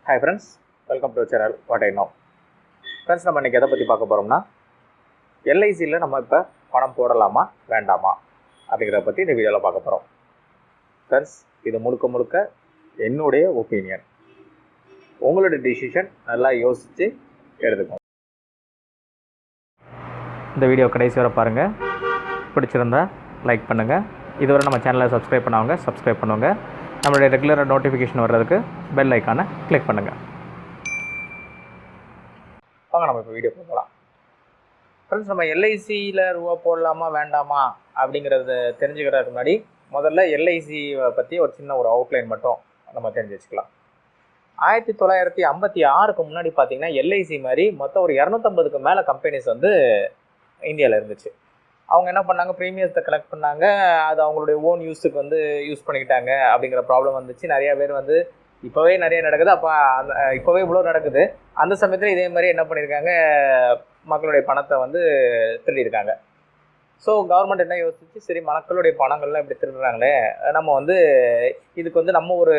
Hi friends, welcome to our channel What I Know. Friends, நம்ம இன்னைக்கு எதை பற்றி பார்க்க போகிறோம்னா எல்ஐசியில் நம்ம இப்போ பணம் போடலாமா வேண்டாமா அப்படிங்கிறத பற்றி இந்த வீடியோவில் பார்க்க போகிறோம். ஃப்ரெண்ட்ஸ், இது முழுக்க என்னுடைய ஒப்பீனியன். உங்களோட டிசிஷன் நல்லா யோசித்து எடுத்துக்கோங்க. இந்த வீடியோ கடைசி வரை பாருங்கள். பிடிச்சிருந்தா லைக் பண்ணுங்கள். இதுவரை நம்ம சேனலை சப்ஸ்கிரைப் பண்ணவங்க சப்ஸ்கிரைப் பண்ணுவாங்க. நம்மளுடைய ரெகுலராக நோட்டிஃபிகேஷன் வர்றதுக்கு பெல் ஐக்கானை கிளிக் பண்ணுங்கள். வாங்க நம்ம இப்போ வீடியோ பார்க்கலாம். ஃப்ரெண்ட்ஸ், நம்ம எல்ஐசியில் ரூபா போடலாமா வேண்டாமா அப்படிங்கிறத தெரிஞ்சுக்கிறதுக்கு முன்னாடி முதல்ல எல்ஐசி பற்றி ஒரு சின்ன ஒரு அவுட்லைன் மட்டும் நம்ம தெரிஞ்சு வச்சுக்கலாம். 1956க்கு முன்னாடி பார்த்தீங்கன்னா எல்ஐசி மாதிரி மொத்தம் ஒரு 250க்கு மேலே கம்பெனிஸ் வந்து இந்தியாவில் இருந்துச்சு. அவங்க என்ன பண்ணாங்க, ப்ரீமியத்தை கலெக்ட் பண்ணாங்க, அது அவங்களுடைய ஓன் யூஸுக்கு வந்து யூஸ் பண்ணிக்கிட்டாங்க அப்படிங்கிற ப்ராப்ளம் வந்துச்சு. நிறைய பேர் வந்து இப்போவே நிறைய நடக்குது. அப்போ அந்த இப்போவே இவ்வளோ நடக்குது. அந்த சமயத்தில் இதே மாதிரி என்ன பண்ணியிருக்காங்க, மக்களுடைய பணத்தை வந்து திருடியிருக்காங்க. ஸோ கவர்மெண்ட் என்ன யோசிச்சு, சரி மக்களுடைய பணங்கள்லாம் இப்படி திருடுறாங்களே, நம்ம வந்து இதுக்கு வந்து நம்ம ஒரு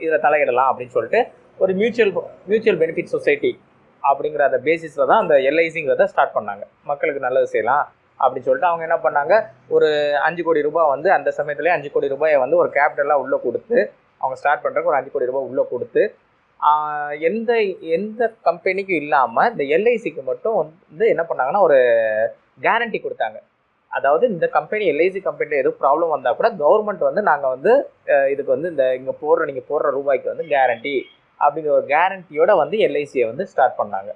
இதில் தலையிடலாம் அப்படின்னு சொல்லிட்டு ஒரு மியூச்சுவல் பெனிஃபிட் சொசைட்டி அப்படிங்கிற அந்த பேசிஸில் தான் அந்த எல்ஐசிங்கிறத ஸ்டார்ட் பண்ணாங்க. மக்களுக்கு நல்லது செய்யலாம் அப்படின்னு சொல்லிட்டு அவங்க என்ன பண்ணாங்க, ஒரு 5 கோடி ரூபாய் வந்து அந்த சமயத்துலேயே 5 கோடி ரூபாயை வந்து ஒரு கேபிட்டலாக உள்ளே கொடுத்து, அவங்க ஸ்டார்ட் பண்ணுறதுக்கு ஒரு 5 கோடி ரூபாய் உள்ளே கொடுத்து, எந்த கம்பெனிக்கும் இல்லாமல் இந்த எல்ஐசிக்கு மட்டும் வந்து என்ன பண்ணாங்கன்னா ஒரு கேரண்டி கொடுத்தாங்க. அதாவது இந்த கம்பெனி எல்ஐசி கம்பெனியில் எதுவும் ப்ராப்ளம் வந்தால் கூட கவர்மெண்ட் வந்து நாங்கள் வந்து இதுக்கு வந்து இந்த நீங்கள் போடுற ரூபாய்க்கு வந்து கேரண்டி அப்படிங்கிற ஒரு கேரண்டியோட வந்து எல்ஐசியை வந்து ஸ்டார்ட் பண்ணாங்க.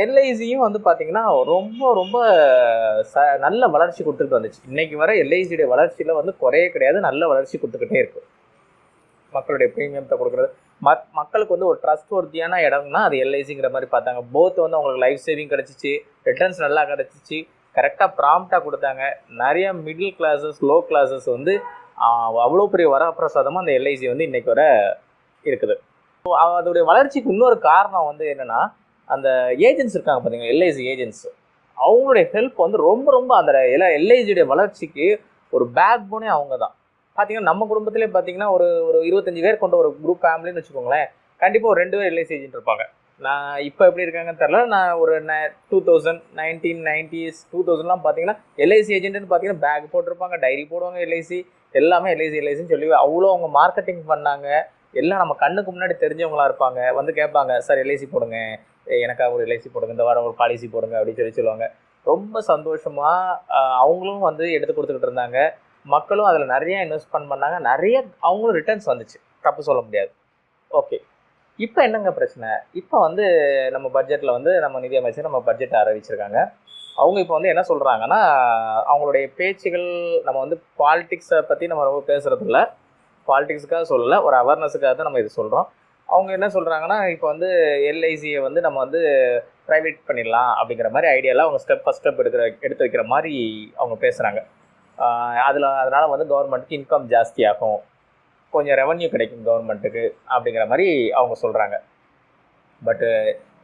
எல்ஐசியும் வந்து பார்த்தீங்கன்னா ரொம்ப நல்ல வளர்ச்சி கொடுத்துட்டு வந்துச்சு. இன்னைக்கு வர எல்ஐசியுடைய வளர்ச்சியில் வந்து குறையே கிடையாது, நல்ல வளர்ச்சி கொடுத்துக்கிட்டே இருக்கு. மக்களுடைய ப்ரீமியத்தை கொடுக்குறது, மக்களுக்கு வந்து ஒரு ட்ரஸ்ட் ஒர்த்தியான இடம்னா அது எல்ஐசிங்கிற மாதிரி பார்த்தாங்க. போத் வந்து அவங்களுக்கு லைஃப் சேவிங் கிடச்சிச்சு, ரிட்டர்ன்ஸ் நல்லா கிடச்சிச்சு, கரெக்டாக ப்ராம்ப்டாக கொடுத்தாங்க. நிறைய மிடில் கிளாஸஸ் லோ கிளாஸஸ் வந்து அவ்வளோ பெரிய வரப்பிரசாதமாக அந்த எல்ஐசி வந்து இன்னைக்கு வர இருக்குது. அதோடைய வளர்ச்சிக்கு இன்னொரு காரணம் வந்து என்னென்னா, அந்த ஏஜென்ட்ஸ் இருக்காங்க பார்த்தீங்கன்னா, எல்ஐசி ஏஜென்ட்ஸ், அவங்களுடைய ஹெல்ப் வந்து ரொம்ப அந்த எல்ஐசியுடைய வளர்ச்சிக்கு ஒரு பேக் போனே அவங்க தான். பார்த்தீங்கன்னா நம்ம குடும்பத்திலே பார்த்தீங்கன்னா ஒரு 25 பேர் கொண்ட ஒரு குரூப் ஃபேமிலின்னு வச்சுக்கோங்களேன், கண்டிப்பாக ஒரு 2 பேர் எல்ஐசி ஏஜென்ட் இருப்பாங்க. நான் இப்போ எப்படி இருக்காங்கன்னு தெரில, நான் ஒரு 1990s 2000லாம் பார்த்தீங்கன்னா எல்ஐசி ஏஜென்ட்னு பார்த்தீங்கன்னா பேக் போட்டிருப்பாங்க, டைரி போடுவாங்க, எல்ஐசி எல்லாமே எல்ஐசின்னு சொல்லி அவ்வளோ அவங்க மார்க்கெட்டிங் பண்ணாங்க. எல்லாம் நம்ம கண்ணுக்கு முன்னாடி தெரிஞ்சவங்களா இருப்பாங்க. வந்து கேட்பாங்க, சார் எல்ஐசி போடுங்க, எனக்காக ஒரு எல்ஐசி போடுங்க, இந்த வாரம் ஒரு பாலிசி போடுங்க அப்படின்னு சொல்லுவாங்க. ரொம்ப சந்தோஷமாக அவங்களும் வந்து எடுத்து கொடுத்துக்கிட்டு இருந்தாங்க. மக்களும் அதில் நிறைய இன்வெஸ்ட்மெண்ட் பண்ணாங்க, நிறைய அவங்களும் ரிட்டர்ன்ஸ் வந்துச்சு, தப்பு சொல்ல முடியாது. ஓகே, இப்போ என்னங்க பிரச்சனை, இப்போ வந்து நம்ம பட்ஜெட்டில் வந்து நம்ம நிதியமைச்சர் நம்ம பட்ஜெட் அறிவிச்சிருக்காங்க. அவங்க இப்போ வந்து என்ன சொல்கிறாங்கன்னா, அவங்களுடைய பேச்சுகள் நம்ம வந்து பாலிடிக்ஸை பற்றி நம்ம ரொம்ப பேசுகிறது இல்லை, பாலிடிக்ஸுக்காக சொல்லலை, ஒரு அவேர்னஸுக்காக தான் நம்ம இது சொல்கிறோம். அவங்க என்ன சொல்கிறாங்கன்னா, இப்போ வந்து எல்ஐசியை வந்து நம்ம வந்து ப்ரைவேட் பண்ணிடலாம் அப்படிங்கிற மாதிரி ஐடியாவில் அவங்க ஃபஸ்ட் ஸ்டெப் எடுத்து வைக்கிற மாதிரி அவங்க பேசுகிறாங்க. அதனால் வந்து கவர்மெண்ட்டுக்கு இன்கம் ஜாஸ்தியாகும், கொஞ்சம் ரெவன்யூ கிடைக்கும் கவர்மெண்ட்டுக்கு அப்படிங்கிற மாதிரி அவங்க சொல்கிறாங்க. பட்டு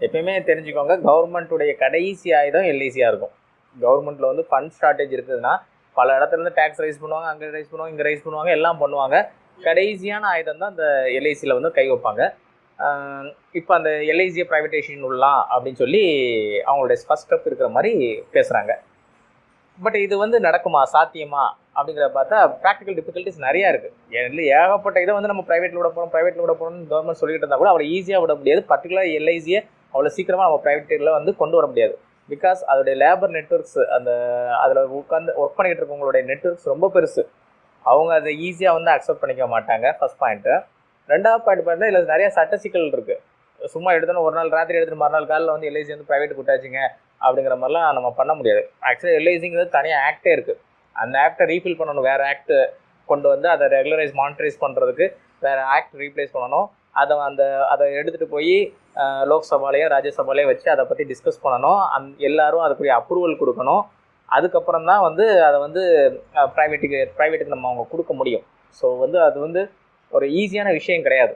எப்பயுமே தெரிஞ்சுக்கோங்க, கவர்மெண்ட்டுடைய கடைசி ஆயுதம் எல்ஐசியாக இருக்கும். கவர்மெண்ட்டில் வந்து ஃபண்ட் ஷார்ட்டேஜ் இருக்குதுன்னா பல இடத்துலேருந்து டேக்ஸ் ரைஸ் பண்ணுவாங்க, அங்கே ரைஸ் பண்ணுவாங்க, இங்கே ரைஸ் பண்ணுவாங்க, எல்லாம் பண்ணுவாங்க. கடைசியான ஆயுதம் தான் அந்த எல்ஐசியில் வந்து கை வைப்பாங்க. இப்போ அந்த எல்ஐசியை ப்ரைவேட்டைசேஷன் உள்ளலாம் அப்படின்னு சொல்லி அவங்களுடைய ஃபஸ்ட் ஸ்டெப் இருக்கிற மாதிரி பேசுகிறாங்க. பட் இது வந்து நடக்குமா, சாத்தியமா அப்படிங்கிறத பார்த்தா ப்ராக்டிக்கல் டிஃபிகல்ட்டிஸ் நிறையா இருக்குது. ஏகப்பட்ட இதை வந்து நம்ம ப்ரைவேட்டில் விட போகிறோம்னு கவர்மெண்ட் சொல்லிட்டு இருந்தால் கூட அவ்வளோ ஈஸியாக விட முடியாது. பர்டிகுலர் எல்ஐசியை அவ்வளோ சீக்கிரமாக நம்ம ப்ரைவேட்டில் வந்து கொண்டு வர முடியாது. பிகாஸ் அதோடைய லேபர் நெட்ஒர்க்ஸ், அதில் உட்காந்து ஒர்க் பண்ணிக்கிட்டு இருக்கவங்களுடைய நெட்ஒர்க்ஸ் ரொம்ப பெருசு. அவங்க அதை ஈஸியாக வந்து அக்செப்ட் பண்ணிக்க மாட்டாங்க, ஃபஸ்ட் பாயிண்ட்டு. ரெண்டாவது பாயிண்ட் பார்த்தா இதில் நிறைய சட்ட சிக்கல் இருக்குது. சும்மா எடுத்தோன்னு ஒரு நாள் ராத்திரி எடுத்துகிட்டு மறுநாள் காலையில் வந்து எல்ஐசி வந்து ப்ரைவேட் கூட்டாச்சுங்க அப்படிங்கிற மாதிரிலாம் நம்ம பண்ண முடியாது. ஆக்சுவலி எல்ஐசிங்கிறது தனியாக ஆக்டே இருக்குது. அந்த ஆக்டை ரீஃபில் பண்ணணும், வேறு ஆக்ட் கொண்டு வந்து அதை ரெகுலரைஸ் மானிட்டரைஸ் பண்ணுறதுக்கு வேறு ஆக்ட் ரீப்ளேஸ் பண்ணணும். அதை எடுத்துகிட்டு போய் லோக்சபாலேயும் ராஜ்யசபாலேயும் வச்சு அதை பற்றி டிஸ்கஸ் பண்ணணும். எல்லோரும் அதுக்குரிய அப்ரூவல் கொடுக்கணும். அதுக்கப்புறம் தான் வந்து அதை வந்து ப்ரைவேட்டுக்கு நம்ம அவங்க கொடுக்க முடியும். ஸோ வந்து அது வந்து ஒரு ஈஸியான விஷயம் கிடையாது.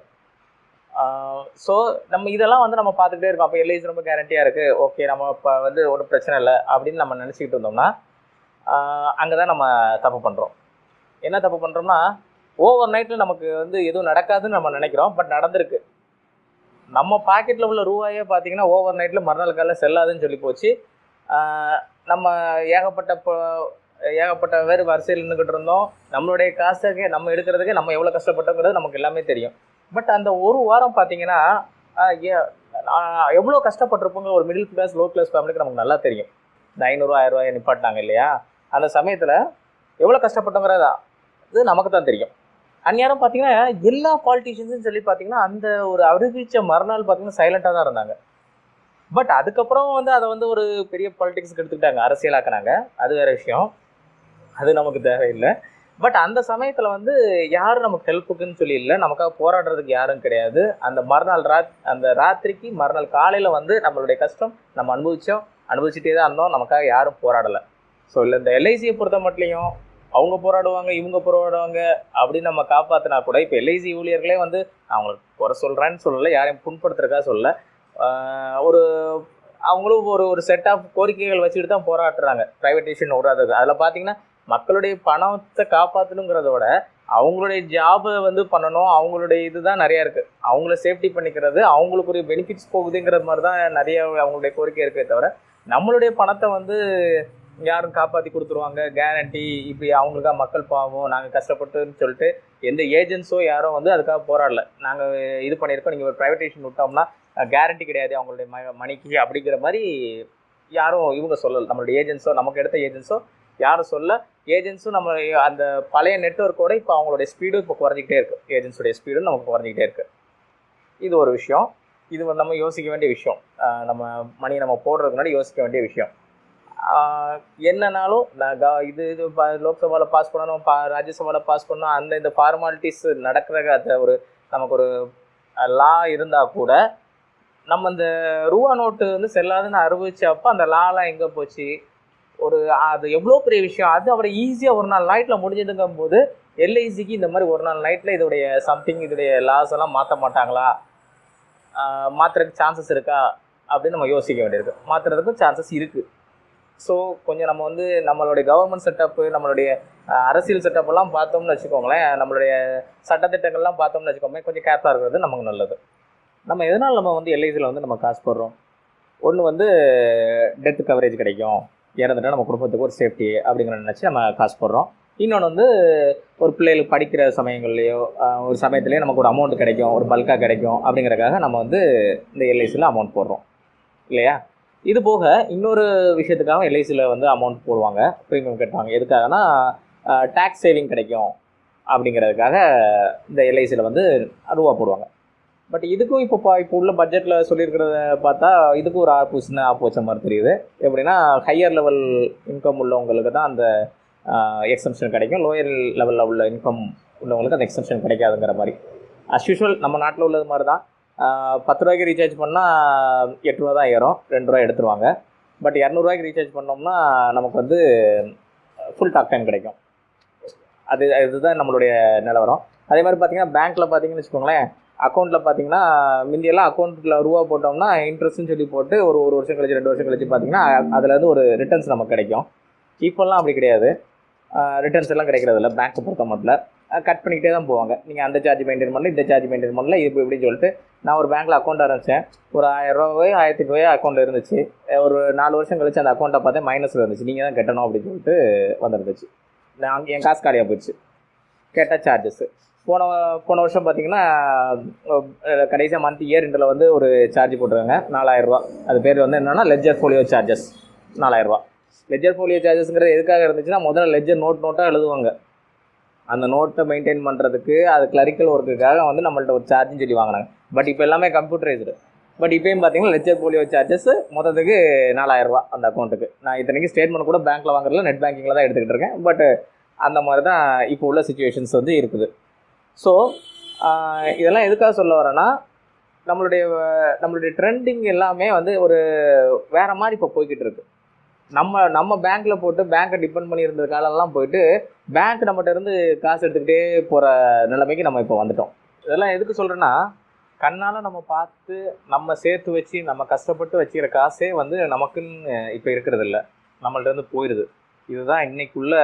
ஸோ நம்ம இதெல்லாம் வந்து நம்ம பார்த்துக்கிட்டே இருக்கோம். அப்போ எல்ஐசி ரொம்ப கேரண்டியாக இருக்குது, ஓகே நம்ம இப்போ வந்து ஒரு பிரச்சனை இல்லை அப்படின்னு நம்ம நினச்சிக்கிட்டு இருந்தோம்னா அங்கே தான் நம்ம தப்பு பண்ணுறோம். என்ன தப்பு பண்ணுறோம்னா, ஓவர் நைட்டில் நமக்கு வந்து எதுவும் நடக்காதுன்னு நம்ம நினைக்கிறோம், பட் நடந்திருக்கு. நம்ம பாக்கெட்டில் உள்ள ரூபாயே பார்த்தீங்கன்னா ஓவர் நைட்டில் மறுநாள் காலையில் செல்லாதுன்னு சொல்லி போச்சு. நம்ம ஏகப்பட்ட பேர் வரிசையில் நின்றுக்கிட்டு இருந்தோம். நம்மளுடைய காசுக்கு நம்ம எடுக்கிறதுக்கு நம்ம எவ்வளோ கஷ்டப்பட்டோங்கிறது நமக்கு எல்லாமே தெரியும். பட் அந்த ஒரு வாரம் பார்த்தீங்கன்னா எவ்வளோ கஷ்டப்பட்டிருப்போங்க ஒரு மிடில் கிளாஸ் லோ கிளாஸ் ஃபேமிலிக்கு நமக்கு நல்லா தெரியும். இந்த 500 1000 ரூபாயை நிப்பாட்டினாங்க இல்லையா, அந்த சமயத்தில் எவ்வளோ கஷ்டப்பட்டோங்கிறதா இது நமக்கு தான் தெரியும். அந்நேரம் பார்த்தீங்கன்னா எல்லா பாலிட்டிஷியன்ஸும் சொல்லி பார்த்தீங்கன்னா அந்த ஒரு அறிவிச்ச மறுநாள் பார்த்தீங்கன்னா சைலண்டாக தான் இருந்தாங்க. பட் அதுக்கப்புறம் அதை ஒரு பெரிய பாலிடிக்ஸ்க்கு எடுத்துக்கிட்டாங்க, அரசியலாக்குனாங்க. அது வேற விஷயம், அது நமக்கு தேவையில்லை. பட் அந்த சமயத்தில் யாரும் நமக்கு ஹெல்ப்புக்குன்னு சொல்லி இல்லை, நமக்காக போராடுறதுக்கு யாரும் கிடையாது. அந்த மறுநாள் அந்த ராத்திரிக்கு மறுநாள் காலையில் நம்மளுடைய கஷ்டம் நம்ம அனுபவிச்சுட்டே தான் இருந்தோம். நமக்காக யாரும் போராடலை. ஸோ இல்லை, இந்த எல்ஐசியை பொறுத்த மட்டும் அவங்க போராடுவாங்க இவங்க போராடுவாங்க அப்படின்னு நம்ம காப்பாற்றினா கூட, இப்போ எல்ஐசி ஊழியர்களே அவங்களுக்கு குறை சொல்கிறேன்னு சொல்லலை, யாரையும் புண்படுத்துறதுக்காக சொல்லலை. அவங்களும் ஒரு செட் ஆஃப் கோரிக்கைகள் வச்சுட்டு தான் போராடுறாங்க, ப்ரைவேட்டேஷன் விடாதது. அதில் பார்த்தீங்கன்னா மக்களுடைய பணத்தை காப்பாற்றணுங்கிறத விட அவங்களுடைய ஜாபை பண்ணணும், அவங்களுடைய இதுதான் நிறையா இருக்குது. அவங்கள சேஃப்டி பண்ணிக்கிறது, அவங்களுக்குரிய பெனிஃபிட்ஸ் போகுதுங்கிறது மாதிரி தான் நிறைய அவங்களுடைய கோரிக்கை இருக்கே தவிர, நம்மளுடைய பணத்தை யாரும் காப்பாற்றி கொடுத்துருவாங்க கேரண்டி இப்படி அவங்களுக்காக மக்கள் பாவம் நாங்கள் கஷ்டப்பட்டுன்னு சொல்லிட்டு எந்த ஏஜென்ட்ஸோ யாரும் அதுக்காக போராடல. நாங்கள் இது பண்ணியிருக்கோம், நீங்கள் ஒரு ப்ரைவேட்டேஷன் விட்டோம்னா கேரண்டி கிடையாது அவங்களுடைய மணிக்கு அப்படிங்கிற மாதிரி யாரும் இவங்க சொல்லலை. நம்மளுடைய ஏஜென்ட்ஸோ நமக்கு எடுத்த ஏஜென்ட்ஸோ யாரும் சொல்ல. ஏஜென்ட்ஸும் நம்ம அந்த பழைய நெட்வொர்க்கோட இப்போ அவங்களுடைய ஸ்பீடும் இப்போ குறைஞ்சிக்கிட்டே இருக்குது, ஏஜென்ட்ஸுடைய ஸ்பீடும் நமக்கு குறைஞ்சிக்கிட்டே இருக்குது. இது ஒரு விஷயம், இது நம்ம யோசிக்க வேண்டிய விஷயம். நம்ம மணி நம்ம போடுறதுக்கு முன்னாடி யோசிக்க வேண்டிய விஷயம். என்னன்னாலும் இது லோக்சபாவில் பாஸ் பண்ணணும், ராஜ்யசபாவில் பாஸ் பண்ணணும், அந்த இந்த ஃபார்மாலிட்டிஸ் நடக்கிற நமக்கு ஒரு லா இருந்தால் கூட நம்ம இந்த ரூபா நோட்டு செல்லாதுன்னு அறிவிச்சப்போ அந்த லாலாம் எங்கே போச்சு? அது எவ்வளோ பெரிய விஷயம். அது அவரை ஈஸியாக ஒரு நாள் நைட்டில் முடிஞ்சதுங்கும் போது எல்ஐசிக்கு இந்த மாதிரி ஒரு நாள் நைட்டில் இதோடைய லாஸ் எல்லாம் மாற்ற மாட்டாங்களா, மாற்றுறதுக்கு சான்சஸ் இருக்கா அப்படின்னு நம்ம யோசிக்க வேண்டியிருக்கு. மாற்றுறதுக்கும் சான்சஸ் இருக்குது. ஸோ கொஞ்சம் நம்ம நம்மளுடைய கவர்மெண்ட் செட்டப்பு, நம்மளுடைய அரசியல் செட்டப்பெல்லாம் பார்த்தோம்னு வச்சுக்கோங்களேன், நம்மளுடைய சட்டத்திட்டங்கள்லாம் பார்த்தோம்னு வச்சுக்கோங்க, கொஞ்சம் கேர்ஃபுல்லாக இருக்கிறது நமக்கு நல்லது. நம்ம எதனால் நம்ம எல்ஐசியில் நம்ம காசு போடுறோம்? ஒன்று டெத் கவரேஜ் கிடைக்கும், இறந்துட்டா நம்ம குடும்பத்துக்கு ஒரு சேஃப்டி அப்படிங்கிற நினச்சி நம்ம காசு போடுறோம். இன்னொன்று ஒரு பிள்ளைகளுக்கு படிக்கிற சமயங்கள்லையோ ஒரு சமயத்துலேயே நமக்கு ஒரு அமௌண்ட் கிடைக்கும், ஒரு பல்காக கிடைக்கும் அப்படிங்கிறக்காக நம்ம இந்த எல்ஐசியில் அமௌண்ட் போடுறோம் இல்லையா? இது போக இன்னொரு விஷயத்துக்காக எல்ஐசியில் அமௌண்ட் போடுவாங்க, ப்ரீமியம் கட்டுவாங்க. எதுக்காகனா டேக்ஸ் சேவிங் கிடைக்கும் அப்படிங்கிறதுக்காக இந்த எல்ஐசியில் ரூபா போடுவாங்க. பட் இதுக்கும் இப்போ உள்ள பட்ஜெட்டில் சொல்லியிருக்கிறத பார்த்தா இதுக்கும் ஒரு ஆப்போச்ச மாதிரி தெரியுது. எப்படின்னா ஹையர் லெவல் இன்கம் உள்ளவங்களுக்கு தான் அந்த எக்ஸம்ஷன் கிடைக்கும், லோயர் லெவலில் உள்ள இன்கம் உள்ளவங்களுக்கு அந்த எக்ஸம்ஷன் கிடைக்காதுங்கிற மாதிரி. அஸ்யூஷுவல் நம்ம நாட்டில் உள்ளது மாதிரி தான். 10 ரூபாய்க்கு ரீசார்ஜ் பண்ணால் 8 ரூபா தான் ஏறும், 2 ரூபா எடுத்துருவாங்க. பட் 200 ரூபாய்க்கு ரீசார்ஜ் பண்ணோம்னா நமக்கு ஃபுல் டாக் டைம் கிடைக்கும். இதுதான் நம்மளுடைய நிலவரம். அதே மாதிரி பார்த்தீங்கன்னா பேங்க்கில் பார்த்தீங்கன்னு வச்சுக்கோங்களேன், அக்கௌண்ட்டில் பார்த்தீங்கன்னா முந்தியெல்லாம் அக்கௌண்ட்டில் ரூபா போட்டோம்னா இன்ட்ரெஸ்ட்னு சொல்லி போட்டு ஒரு வருஷம் கழிச்சு 2 வருஷம் கழிச்சு பார்த்தீங்கன்னா அதில் ஒரு ரிட்டர்ன்ஸ் நமக்கு கிடைக்கும். இப்போல்லாம் அப்படி கிடையாது, ரிட்டர்ன்ஸ் எல்லாம் கிடைக்கிறதில்ல. பேங்க்கை பொறுத்த மட்டும் கட் பண்ணிக்கிட்டே தான் போவாங்க. நீங்கள் அந்த சார்ஜ் மெயின்டைன் பண்ணல, இந்த சார்ஜ் மெயின்டைன் பண்ணல, இது இப்படின்னு சொல்லிட்டு. நான் ஒரு பேங்க்கில் அக்கௌண்ட் ஆரம்பித்தேன், ஒரு 1000 ரூபாயோ 1008 ரூபாயோ அக்கௌண்ட் இருந்துச்சு. ஒரு 4 வருஷம் கழிச்சு அந்த அக்கௌண்ட்டை பார்த்தேன் மைனஸில் இருந்துச்சு, நீங்கள் தான் கட்டணும் அப்படின்னு சொல்லிட்டு வந்துருந்துச்சு. நான் என் காசு காலியாக போயிடுச்சு, கேட்டால் சார்ஜஸ்ஸு. போன வருஷம் பார்த்தீங்கன்னா கடைசியாக மந்த் இயர் இண்டில் ஒரு சார்ஜ் போட்டுருக்காங்க 4000 ரூபா. அது பேர் என்னென்னா லெட்ஜர் ஃபோலியோ சார்ஜஸ் 4000 ரூபா. லெட்ஜர் ஃபோலியோ சார்ஜஸ்ங்கிறது எதுக்காக இருந்துச்சுன்னா, முதல்ல லெட்ஜர் நோட்டாக எழுதுவாங்க. அந்த நோட்டை மெயின்டைன் பண்ணுறதுக்கு அது கிளரிக்கல் ஒர்க்குக்காக நம்மள்ட்ட ஒரு சார்ஜுன்னு சொல்லி வாங்கினாங்க. பட் இப்போ எல்லாமே கம்ப்யூட்டரைஸ்டு. பட் இப்போயும் பார்த்தீங்கன்னா லெட்ஜர் ஃபோலியோ சார்ஜஸ் மொத்தத்துக்கு 4000 ரூபா அந்த அக்கௌண்ட்டுக்கு. நான் இத்தனைக்கு ஸ்டேட்மெண்ட் கூட பேங்க்கில் வாங்குறதுல நெட் பேங்கிங்கில் தான் எடுத்துக்கிட்டு இருக்கேன். பட் அந்த மாதிரி தான் இப்போ உள்ள சுச்சுவேஷன்ஸ் இருக்குது. ஸோ இதெல்லாம் எதுக்காக சொல்ல வரேன்னா, நம்மளுடைய ட்ரெண்டிங் எல்லாமே ஒரு வேறு மாதிரி இப்போ போய்கிட்டு இருக்குது. நம்ம பேங்க்கில் போட்டு பேங்க்கை டிபெண்ட் பண்ணி இருந்த காலம்லாம் போயிட்டு பேங்க் நம்மகிட்ட இருந்து காசு எடுத்துக்கிட்டே போகிற நிலைமைக்கு நம்ம இப்போ வந்துட்டோம். இதெல்லாம் எதுக்கு சொல்கிறேன்னா, கண்ணால் நம்ம பார்த்து நம்ம சேர்த்து வச்சு நம்ம கஷ்டப்பட்டு வச்சுக்கிற காசே நமக்குன்னு இப்போ இருக்கிறது இல்லை, நம்மள்ட்ட போயிடுது. இதுதான் இன்றைக்குள்ள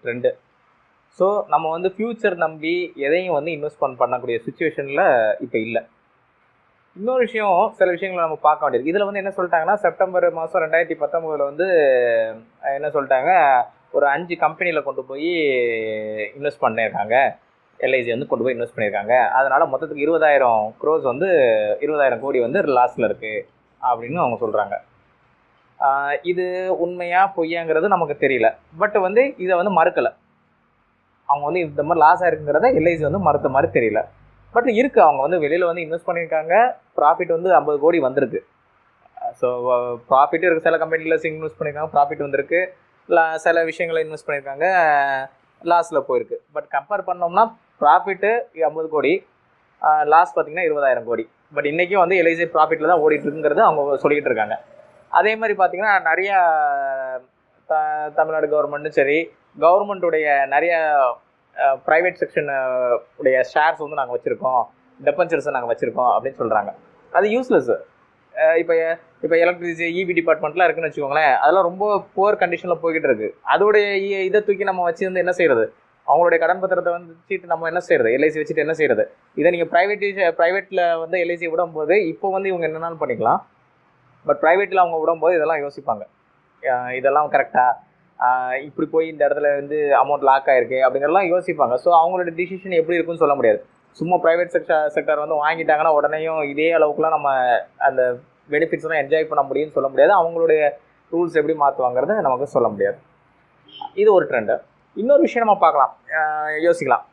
ட்ரெண்டு. ஸோ நம்ம ஃப்யூச்சர் நம்பி எதையும் இன்வெஸ்ட்மெண்ட் பண்ணக்கூடிய சுச்சுவேஷனில் இப்போ இல்லை. இன்னொரு விஷயம், சில விஷயங்களை நம்ம பார்க்க வேண்டியது. இதில் வந்து என்ன சொல்லிட்டாங்கன்னா, செப்டம்பர் மாதம் 2019 வந்து என்ன சொல்லிட்டாங்க, ஒரு 5 கம்பெனியில் கொண்டு போய் இன்வெஸ்ட் பண்ணியிருக்காங்க. எல்ஐசி வந்து கொண்டு போய் இன்வெஸ்ட் பண்ணியிருக்காங்க. அதனால் மொத்தத்துக்கு 20,000 crores வந்து 20,000 கோடி வந்து லாஸில் இருக்குது அப்படின்னு அவங்க சொல்கிறாங்க. இது உண்மையா பொய்யாங்கிறது நமக்கு தெரியல. பட் வந்து இதை வந்து மறுக்கலை. அவங்க வந்து இந்த மாதிரி லாஸ் ஆயிருக்குங்கிறத எல்ஐசி வந்து மறுத்த மாதிரி தெரியல. பட் இருக்குது, அவங்க வந்து வெளியில் வந்து இன்வெஸ்ட் பண்ணியிருக்காங்க. ப்ராஃபிட் வந்து 50 கோடி வந்திருக்கு. ஸோ ப்ராஃபிட்டும் இருக்குது. சில கம்பெனியில் இன்வெஸ்ட் பண்ணியிருக்காங்க, ப்ராஃபிட் வந்திருக்கு. சில விஷயங்களை இன்வெஸ்ட் பண்ணியிருக்காங்க, லாஸில் போயிருக்கு. பட் கம்பேர் பண்ணோம்னா ப்ராஃபிட்டு 50 கோடி, லாஸ் பார்த்தீங்கன்னா 20,000 கோடி. பட் இன்றைக்கும் வந்து எல்ஐசி ப்ராஃபிட்டில் தான் ஓடிட்டுருக்குங்கிறது அவங்க சொல்லிகிட்டு இருக்காங்க. அதே மாதிரி பார்த்தீங்கன்னா நிறையா தமிழ்நாடு கவர்மெண்ட்டும் சரி, கவர்மெண்ட்டுடைய நிறைய ப்ரைவேட் செக்ஷன் உடைய ஷேர்ஸ் வந்து நாங்கள் வச்சுருக்கோம், டெபஞ்சர்ஸை நாங்கள் வச்சுருக்கோம் அப்படின்னு சொல்கிறாங்க. அது யூஸ்லெஸ்ஸு. இப்போ எலக்ட்ரிசிட்டி இபி டிபார்ட்மெண்ட்லாம் இருக்குன்னு வச்சுக்கோங்களேன், அதெல்லாம் ரொம்ப புவர் கண்டிஷனில் போய்கிட்டு இருக்குது. அதோடைய இதை தூக்கி நம்ம வச்சுருந்து என்ன செய்கிறது? அவங்களுடைய கடன் பத்திரத்தை வந்து வச்சுட்டு நம்ம என்ன செய்கிறது? எல்ஐசி வச்சுட்டு என்ன செய்கிறது? இதை நீங்கள் ப்ரைவேட்டில் வந்து எல்ஐசி விடும்போது இப்போ வந்து இவங்க என்னென்னாலும் பண்ணிக்கலாம். பட் ப்ரைவேட்டில் அவங்க விடும்போது இதெல்லாம் யோசிப்பாங்க. இதெல்லாம் கரெக்டாக, இப்படி போய் இந்த இடத்துல வந்து அமௌண்ட் லாக் ஆகிருக்கு அப்படிங்கிறலாம் யோசிப்பாங்க. ஸோ அவங்களோட டிசிஷன் எப்படி இருக்குன்னு சொல்ல முடியாது. சும்மா ப்ரைவேட் செக்டர் வந்து வாங்கிட்டாங்கன்னா உடனேயும் இதே அளவுக்குலாம் நம்ம அந்த பெனிஃபிட்ஸ்லாம் என்ஜாய் பண்ண முடியும்னு சொல்ல முடியாது. அவங்களுடைய ரூல்ஸ் எப்படி மாற்றுவாங்கிறத நமக்கு சொல்ல முடியாது. இது ஒரு ட்ரெண்டு. இன்னொரு விஷயம் நம்ம பார்க்கலாம், யோசிக்கலாம்.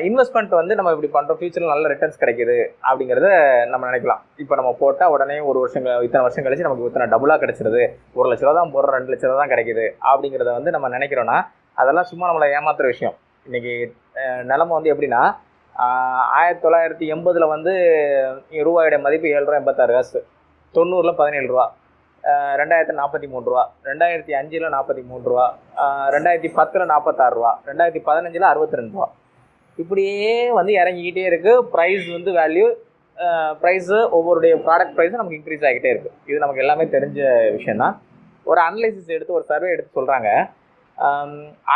இன்வெஸ்ட்மெண்ட் வந்து நம்ம இப்படி பண்ணுறோம், ஃபியூச்சரில் நல்ல ரிட்டர்ன்ஸ் கிடைக்குது அப்படிங்கிறத நம்ம நினைக்கலாம். இப்போ நம்ம போட்டால் உடனே இத்தனை வருஷம் கழிச்சு நமக்கு இத்தனை டபுளாக கிடைச்சிருது, 1 லட்ச ரூபா தான் போடுற, 2 லட்ச ரூபா தான் கிடைக்குது அப்படிங்கிறத வந்து நம்ம நினைக்கிறோன்னா அதெல்லாம் சும்மா நம்மளை ஏமாத்துற விஷயம். இன்றைக்கி நிலமை வந்து எப்படின்னா, 1980 வந்து ரூபாயோட மதிப்பு 7.86 காசு, 90 17 ரூபா, 2000 43 ரூபா, 2005 43 ரூபா, 2010 46 ரூபா, 2015 62 ரூபா. இப்படியே வந்து இறங்கிக்கிட்டே இருக்குது. ப்ரைஸ் வந்து ப்ரைஸு ஒவ்வொருடைய ப்ராடக்ட் ப்ரைஸும் நமக்கு இன்க்ரீஸ் ஆகிட்டே இருக்குது. இது நமக்கு எல்லாமே தெரிஞ்ச விஷயந்தான். ஒரு அனலைசிஸ் எடுத்து, ஒரு சர்வே எடுத்து சொல்கிறாங்க,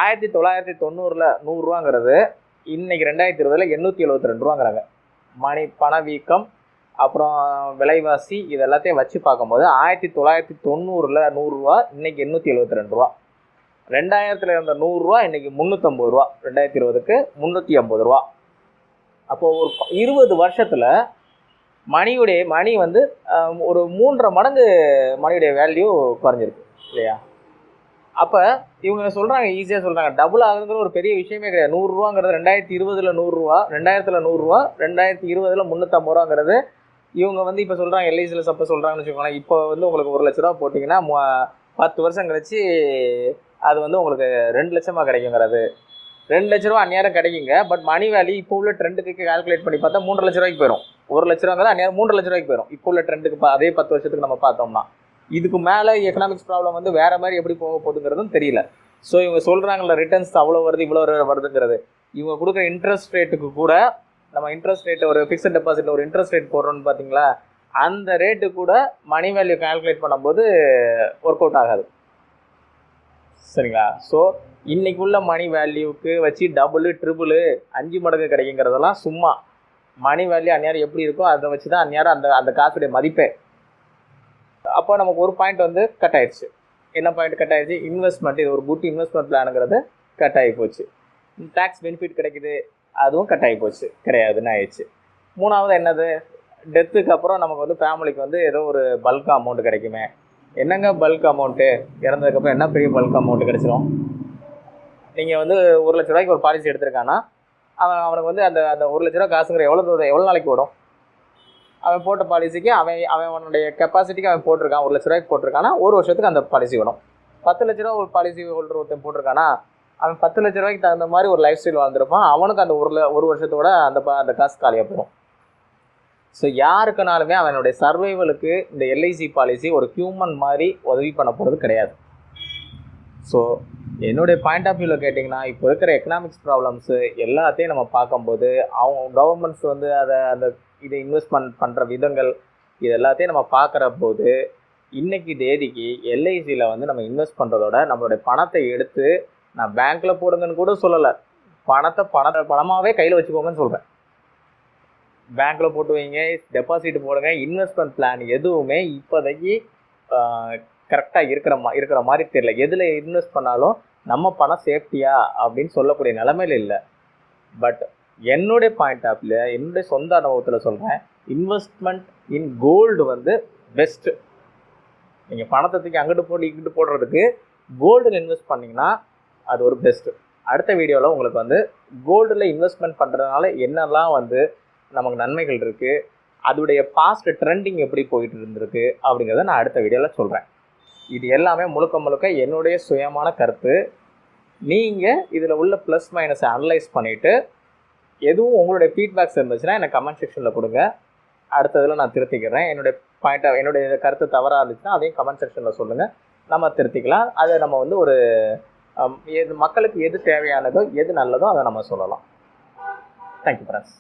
1990 100 இன்னைக்கு 2020 872 ரூபாங்கிறாங்க. பணவீக்கம் அப்புறம் விலைவாசி இது எல்லாத்தையும் வச்சு பார்க்கும்போது 1990 100 இன்னைக்கு 872 ரூபா. 2000 இருந்த 100 ரூபா இன்னைக்கு 350 ரூபா. 2020க்கு 350 ரூபா. அப்போது ஒரு 20 வருஷத்தில் மணி வந்து ஒரு 3.5 மடங்கு மணியுடைய வேல்யூ குறைஞ்சிருக்கு இல்லையா? அப்போ இவங்க சொல்கிறாங்க, ஈஸியாக சொல்கிறாங்க, டபுள் ஆகுதுங்கிற ஒரு பெரிய விஷயமே கிடையாது. 100 ரூபாங்கிறது 2020 100 ரூபா, 2000 100 ரூபா, 2020 350 ரூபாங்கிறது இவங்க வந்து இப்போ சொல்கிறாங்க. எல்ஐசியில் சப்போஸ் சொல்கிறாங்கன்னு வச்சுக்கோங்களேன், இப்போ வந்து உங்களுக்கு 1 லட்ச ரூபா போட்டிங்கன்னா 10 வருஷம் கழிச்சு அது வந்து உங்களுக்கு 2 லட்சமாக கிடைக்குங்கிறது. 2 லட்ச ரூபா அந்நேரம் கிடைக்குங்க. பட் மணி வேல்யூ இப்போ உள்ள ட்ரெண்டுக்கு கால்குலேட் பண்ணி பார்த்தா 3 லட்ச ரூபாய்க்கு போயிடும். 1 லட்ச ரூபாங்கிறது அந்நேரம் 3 லட்ச ரூபாய்க்கு போயிடும் இப்போ உள்ள ட்ரெண்டுக்கு. அதே 10 வருஷத்துக்கு நம்ம பார்த்தோம்னா இதுக்கு மேலே எக்கனாமிக்ஸ் ப்ராப்ளம் வந்து வேறு மாதிரி எப்படி போக போகுதுங்கிறதும் தெரியல. ஸோ இவங்க சொல்கிறாங்கள ரிட்டர்ன்ஸ் அவ்வளோ வருது இவ்வளோ வருதுங்கிறது, இவங்க கொடுக்குற இன்ட்ரெஸ்ட் ரேட்டுக்கு கூட, நம்ம இன்ட்ரெஸ்ட் ரேட்டு ஒரு ஃபிக்ஸட் டெபாசிட்டில் ஒரு இன்ட்ரெஸ்ட் ரேட் போடுறோன்னு பார்த்தீங்களா, அந்த ரேட்டு கூட மணி வேல்யூ கால்குலேட் பண்ணும்போது ஒர்க் அவுட் ஆகாது. சரிங்களா? ஸோ இன்றைக்கு உள்ள மணி வேல்யூவுக்கு வச்சு டபுள் ட்ரிபிள் 5 மடங்கு கிடைக்குங்கிறதெல்லாம் சும்மா. மணி வேல்யூ அந்நேரம் எப்படி இருக்கோ அதை வச்சு தான் அந்நேரம் அந்த காசுடைய மதிப்பே. அப்போ நமக்கு ஒரு பாயிண்ட் வந்து கட் ஆயிடுச்சு. என்ன பாயிண்ட் கட் ஆயிடுச்சு? இன்வெஸ்ட்மெண்ட், இது ஒரு குட் இன்வெஸ்ட்மெண்ட் பிளானுங்கிறது கட் ஆகி போச்சு. டேக்ஸ் பெனிஃபிட் கிடைக்குது, அதுவும் கட் ஆகி போச்சு, கிடையாதுன்னு ஆயிடுச்சு. மூணாவது என்னது? டெத்துக்கு அப்புறம் நமக்கு வந்து ஃபேமிலிக்கு வந்து ஏதோ ஒரு பல்க் அமௌண்ட் கிடைக்குமே. என்னங்க பல்க் அமௌண்ட்டு? இறந்ததுக்கப்புறம் என்ன பெரிய பல்க் அமௌண்ட் கிடைச்சிரும்? நீங்கள் வந்து 1 லட்ச ரூபாய்க்கு ஒரு பாலிசி எடுத்திருக்கான்னா அவனுக்கு வந்து அந்த 1 லட்ச ரூபா காசுங்கிற எவ்வளோ நாளைக்கு ஓடும்? அவன் போட்ட பாலிசிக்கு அவனுடைய கெப்பாசிட்டிக்கு அவன் போட்டிருக்கான். 1 லட்ச ரூபாய்க்கு போட்டிருக்கானா 1 வருஷத்துக்கு அந்த பாலிசி வரும். 10 லட்ச ரூபா ஒரு பாலிசி ஹோல்டர் ஒருத்தன் போட்டிருக்கானா அவன் 10 லட்ச ரூபாய்க்கு தகுந்த மாதிரி ஒரு லைஃப் ஸ்டைல் வாழ்ந்துருப்பான். அவனுக்கு அந்த ஒரு வருஷத்தோட அந்த காசு காலியாக போயிடும். ஸோ யாருக்குனாலுமே அவனுடைய சர்வைவலுக்கு இந்த எல்ஐசி பாலிசி ஒரு ஹியூமன் மாதிரி உதவி பண்ண போகிறது கிடையாது. ஸோ என்னுடைய பாயிண்ட் ஆஃப் வியூவில் கேட்டிங்கன்னா, இப்போ இருக்கிற எக்கனாமிக்ஸ் ப்ராப்ளம்ஸு எல்லாத்தையும் நம்ம பார்க்கும்போது அவங்க கவர்மெண்ட்ஸ் வந்து இதை இன்வெஸ்ட்மெண்ட் பண்ணுற விதங்கள் இது எல்லாத்தையும் நம்ம பார்க்குற போது இன்றைக்கி தேதிக்கு எல்ஐசியில் வந்து நம்ம இன்வெஸ்ட் பண்ணுறதோட நம்மளுடைய பணத்தை எடுத்து, நான் பேங்க்கில் போடுங்கன்னு கூட சொல்லலை, பணமாகவே கையில் வச்சுக்கோங்கன்னு சொல்கிறேன். பேங்க்கில் போட்டு வைங்க, டெபாசிட் போடுங்க, இன்வெஸ்ட்மெண்ட் பிளான் எதுவுமே இப்போதைக்கு கரெக்டாக இருக்கிற மாதிரி தெரியல. எதில் இன்வெஸ்ட் பண்ணாலும் நம்ம பணம் சேஃப்டியா அப்படின்னு சொல்லக்கூடிய நிலைமையில இல்லை. பட் என்னுடைய பாயிண்ட் ஆஃப் வியூ, என்னுடைய சொந்த அனுபவத்தில் சொல்கிறேன், இன்வெஸ்ட்மெண்ட் இன் கோல்டு வந்து பெஸ்ட்டு. நீங்கள் பணத்தை தூக்கி அங்கிட்டு போட்டு இங்கிட்டு போடுறதுக்கு கோல்டில் இன்வெஸ்ட் பண்ணிங்கன்னா அது ஒரு பெஸ்ட்டு. அடுத்த வீடியோவில் உங்களுக்கு வந்து கோல்டில் இன்வெஸ்ட்மெண்ட் பண்ணுறதுனால என்னெல்லாம் வந்து நமக்கு நன்மைகள் இருக்குது, அதோடைய பாஸ்ட் ட்ரெண்டிங் எப்படி போயிட்டு இருந்திருக்கு அப்படிங்கிறத நான் அடுத்த வீடியோவில் சொல்கிறேன். இது எல்லாமே முழுக்க என்னுடைய சுயமான கருத்து. நீங்கள் இதில் உள்ள ப்ளஸ் மைனஸை அனலைஸ் பண்ணிவிட்டு எதுவும் உங்களுடைய ஃபீட்பேக்ஸ் இருந்துச்சுன்னா எனக்கு கமெண்ட் செக்ஷனில் கொடுங்க. அடுத்ததில் நான் திருத்திக்கிறேன். என்னுடைய கருத்து தவறாக இருந்துச்சுன்னா அதையும் கமெண்ட் செக்ஷனில் சொல்லுங்கள், நம்ம திருத்திக்கலாம். அதை நம்ம வந்து ஒரு மக்களுக்கு எது தேவையானதோ எது நல்லதோ அதை நம்ம சொல்லலாம். Thank you friends.